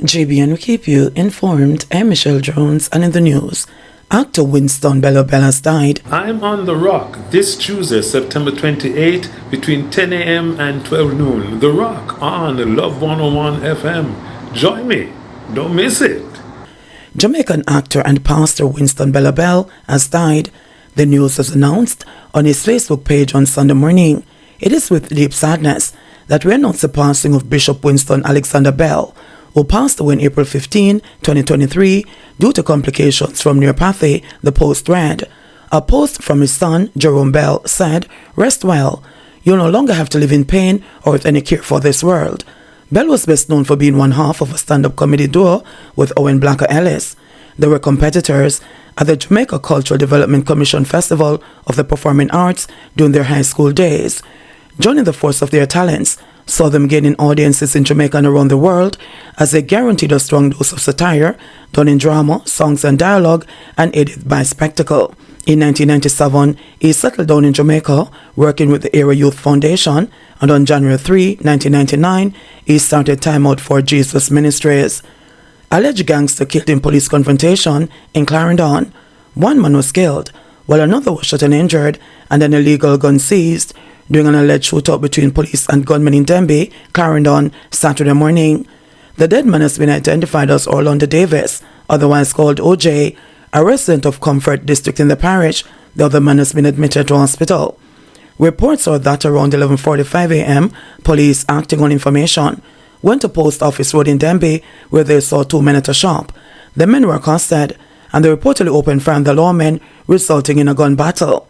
JBNN will keep you informed. I'm Michelle Jones, and in the news, actor Winston has died. I'm on The Rock this Tuesday, September 28, between 10 a.m. and 12 noon. The Rock on Love 101 FM. Join me. Don't miss it. Jamaican actor and pastor Winston has died. The news was announced on his Facebook page on Sunday morning. It is with deep sadness that we announce the passing of Bishop Winston Alexander Bell, who passed away on April 15, 2023, due to complications from neuropathy, the Post read. A post from his son, Jerome Bell, said, "Rest well. You'll no longer have to live in pain or with any care for this world." Bell was best known for being one half of a stand-up comedy duo with Owen Blacker Ellis. They were competitors at the Jamaica Cultural Development Commission Festival of the Performing Arts during their high school days. Joining the force of their talents saw them gaining audiences in Jamaica and around the world, as they guaranteed a strong dose of satire, done in drama, songs and dialogue, and aided by spectacle. In 1997, he settled down in Jamaica, working with the Era Youth Foundation, and on January 3, 1999, he started Time Out for Jesus Ministries. Alleged gangster killed in police confrontation in Clarendon. One man was killed, while another was shot and injured, and an illegal gun seized during an alleged shootout between police and gunmen in Denby, Clarendon, Saturday morning. The dead man has been identified as Orlando Davis, otherwise called OJ, a resident of Comfort District in the parish. The other man has been admitted to hospital. Reports are that around 11:45 a.m., police, acting on information, went to Post Office Road in Denby, where they saw two men at a shop. The men were accosted, and they reportedly opened fire on the lawmen, resulting in a gun battle.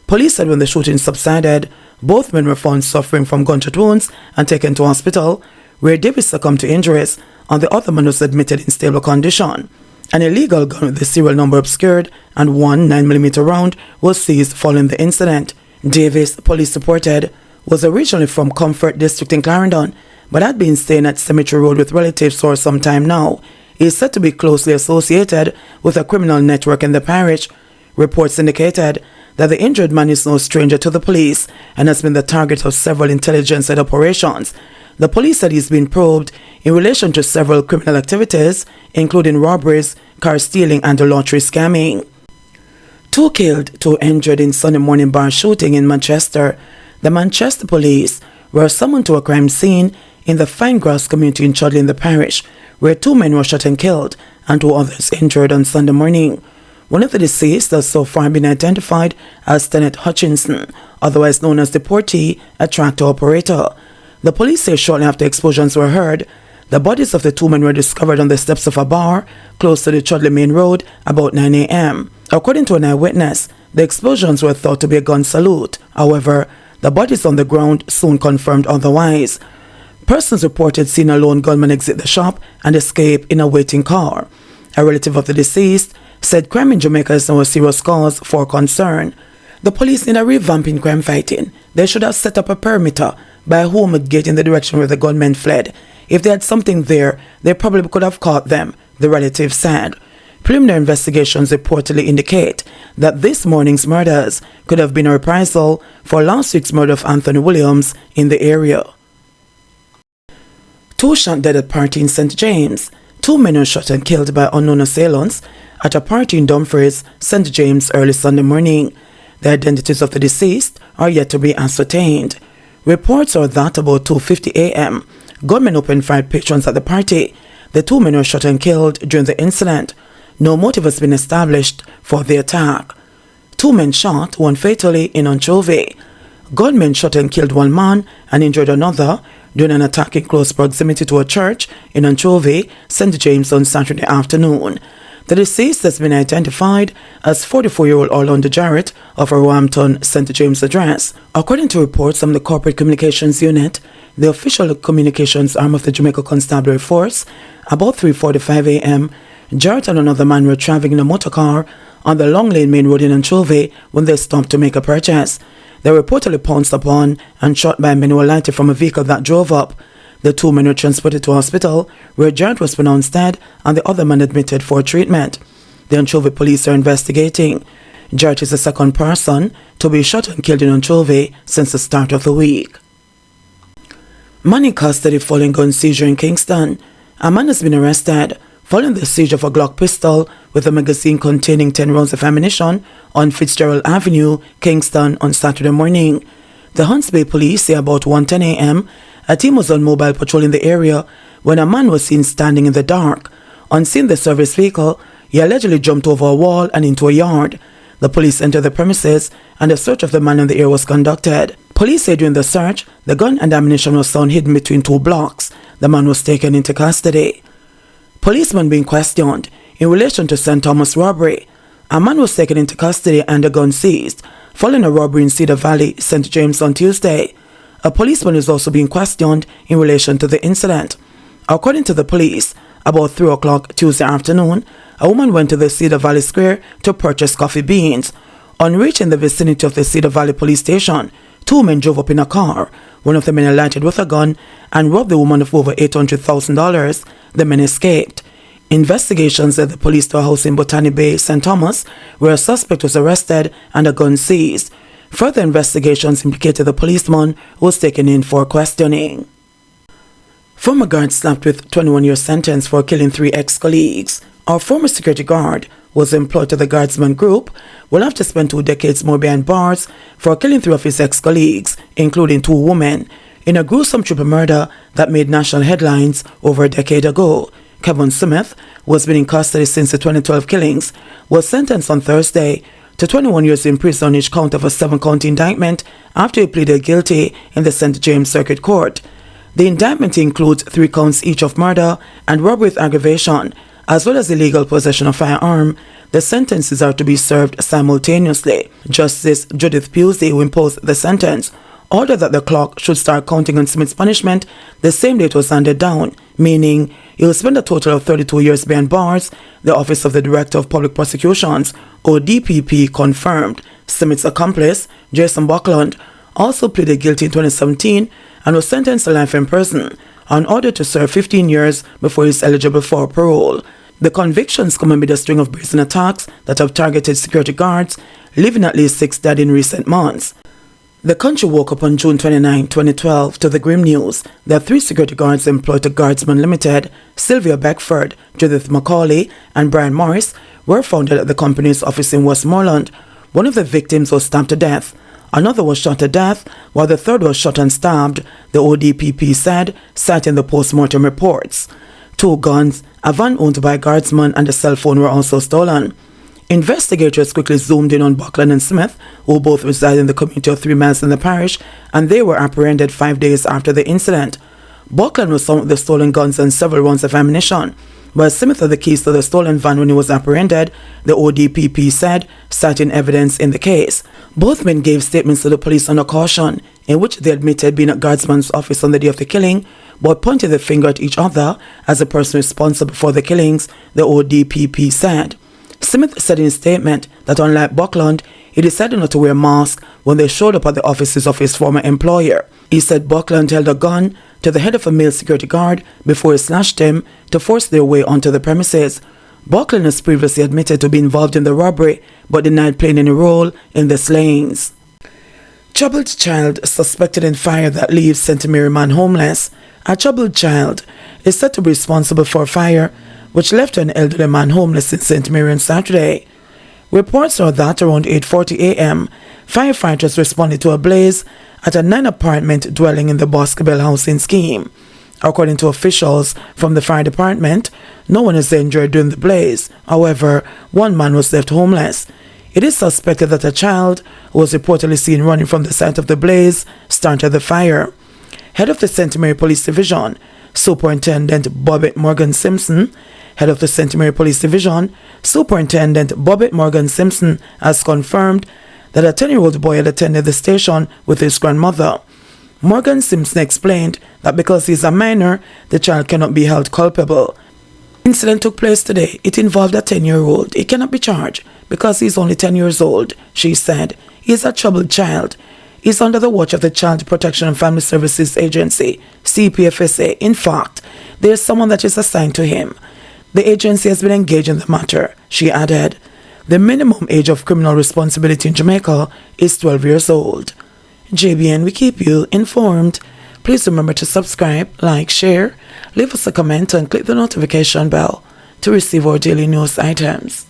Police said when the shooting subsided, both men were found suffering from gunshot wounds and taken to hospital, where Davis succumbed to injuries, and the other man was admitted in stable condition. An illegal gun with the serial number obscured and one 9mm round was seized following the incident. Davis, police reported, was originally from Comfort District in Clarendon, but had been staying at Cemetery Road with relatives for some time now. He is said to be closely associated with a criminal network in the parish. Reports indicated that the injured man is no stranger to the police and has been the target of several intelligence-led operations. The police said he's been probed in relation to several criminal activities, including robberies, car stealing, and lottery scamming. 2 killed, 2 injured in Sunday morning bar shooting in Manchester. The Manchester police were summoned to a crime scene in the Finegrass community in Chudley in the parish, where 2 men were shot and killed and 2 others injured on Sunday morning. One of the deceased has so far been identified as Tenet Hutchinson, otherwise known as the Portee, a tractor operator. The police say shortly after explosions were heard, the bodies of the 2 men were discovered on the steps of a bar close to the Chudley Main Road about 9 a.m. According to an eyewitness, the explosions were thought to be a gun salute. However, the bodies on the ground soon confirmed otherwise. Persons reported seeing a lone gunman exit the shop and escape in a waiting car. A relative of the deceased said crime in Jamaica is now a serious cause for concern. The police need a revamp in crime fighting. They should have set up a perimeter by a home gate in the direction where the gunmen fled. If they had something there, they probably could have caught them, the relative said. Preliminary investigations reportedly indicate that this morning's murders could have been a reprisal for last week's murder of Anthony Williams in the area. 2 shot dead at party in St. James. 2 men were shot and killed by unknown assailants at a party in Dumfries, St. James, early Sunday morning. The identities of the deceased are yet to be ascertained. Reports are that about 2:50 a.m., gunmen opened fire at patrons at the party. The 2 men were shot and killed during the incident. No motive has been established for the attack. 2 men shot, 1 fatally, in Anchovy. Gunmen shot and killed 1 man and injured another during an attack in close proximity to a church in Anchovy, St. James, on Saturday afternoon. The deceased has been identified as 44-year-old Orlando Jarrett of a Roehampton, St. James address. According to reports from the Corporate Communications Unit, the official communications arm of the Jamaica Constabulary Force, about 3:45 a.m., Jarrett and another man were traveling in a motorcar on the Long Lane Main Road in Anchovy when they stopped to make a purchase. They were reportedly pounced upon and shot by men who were lighted from a vehicle that drove up. The 2 men were transported to hospital, where Jarrett was pronounced dead and the other man admitted for treatment. The Anchovy police are investigating. Jarrett is the second person to be shot and killed in Anchovy since the start of the week. Man in custody following gun seizure in Kingston. A man has been arrested following the seizure of a Glock pistol with a magazine containing 10 rounds of ammunition on Fitzgerald Avenue, Kingston on Saturday morning. The Hunts Bay police say about 1:10 a.m. a team was on mobile patrol in the area when a man was seen standing in the dark. On seeing the service vehicle, he allegedly jumped over a wall and into a yard. The police entered the premises and a search of the man in the area was conducted. Police say during the search, the gun and ammunition was found hidden between 2 blocks. The man was taken into custody. Policemen being questioned in relation to St. Thomas robbery. A man was taken into custody and a gun seized following a robbery in Cedar Valley, St. James on Tuesday. A policeman is also being questioned in relation to the incident. According to the police, about 3 o'clock Tuesday afternoon, a woman went to the Cedar Valley Square to purchase coffee beans. On reaching the vicinity of the Cedar Valley police station, 2 men drove up in a car. One of the men alighted with a gun and robbed the woman of over $800,000. The men escaped. Investigations led the police to a house in Botany Bay, St. Thomas, where a suspect was arrested and a gun seized. Further investigations implicated the policeman who was taken in for questioning. Former guard slapped with 21-year sentence for killing 3 ex-colleagues. Our former security guard was employed to the Guardsman Group will have to spend 2 decades more behind bars for killing 3 of his ex-colleagues, including 2 women, in a gruesome triple murder that made national headlines over a decade ago. Kevin Smith, who has been in custody since the 2012 killings, was sentenced on Thursday to 21 years in prison on each count of a 7-count indictment after he pleaded guilty in the St. James Circuit Court. The indictment includes 3 counts each of murder and robbery with aggravation, as well as illegal possession of firearm. The sentences are to be served simultaneously. Justice Judith Pusey, who imposed the sentence, ordered that the clock should start counting on Smith's punishment the same day it was handed down, meaning he will spend a total of 32 years behind bars, the Office of the Director of Public Prosecutions, or DPP, confirmed. Smith's accomplice, Jason Buckland, also pleaded guilty in 2017 and was sentenced to life in prison on order to serve 15 years before he is eligible for parole. The convictions come amid a string of brazen attacks that have targeted security guards, leaving at least 6 dead in recent months. The country woke up on June 29, 2012 to the grim news that 3 security guards employed to Guardsman Limited, Sylvia Beckford, Judith McCauley, and Brian Morris, were found at the company's office in Westmoreland. One of the victims was stabbed to death. Another was shot to death, while the third was shot and stabbed, the ODPP said, citing the post-mortem reports. 2 guns, a van owned by a guardsman, and a cell phone were also stolen. Investigators quickly zoomed in on Buckland and Smith, who both reside in the community of 3 miles in the parish, and they were apprehended 5 days after the incident. Buckland was found with the stolen guns and several rounds of ammunition, while Smith had the keys to the stolen van when he was apprehended, the ODPP said, citing evidence in the case. Both men gave statements to the police under caution, in which they admitted being at Guardsman's office on the day of the killing, but pointed the finger at each other as the person responsible for the killings, the ODPP said. Smith said in a statement that unlike Buckland, he decided not to wear a mask when they showed up at the offices of his former employer. He said Buckland held a gun to the head of a male security guard before he slashed him to force their way onto the premises. Buckland has previously admitted to be involved in the robbery, but denied playing any role in the slayings. Troubled child suspected in fire that leaves St. Mary man homeless. A troubled child is said to be responsible for a fire which left an elderly man homeless in St. Mary on Saturday. Reports are that around 8:40 a.m., firefighters responded to a blaze at a 9-apartment dwelling in the Boscobel housing scheme. According to officials from the fire department, no one is injured during the blaze. However, 1 man was left homeless. It is suspected that a child, who was reportedly seen running from the site of the blaze, started the fire. Head of the St. Mary Police Division, Superintendent Bobbitt Morgan Simpson, Head of the St. Mary Police Division, Superintendent Bobbitt Morgan Simpson, has confirmed that a 10-year-old boy had attended the station with his grandmother. Morgan Simpson explained that because he is a minor, the child cannot be held culpable. The incident took place today. It involved a 10-year-old. He cannot be charged because he is only 10 years old, she said. He is a troubled child. He is under the watch of the Child Protection and Family Services Agency, CPFSA. In fact, there is someone that is assigned to him. The agency has been engaged in the matter, she added. The minimum age of criminal responsibility in Jamaica is 12 years old. JBN, we keep you informed. Please remember to subscribe, like, share, leave us a comment and click the notification bell to receive our daily news items.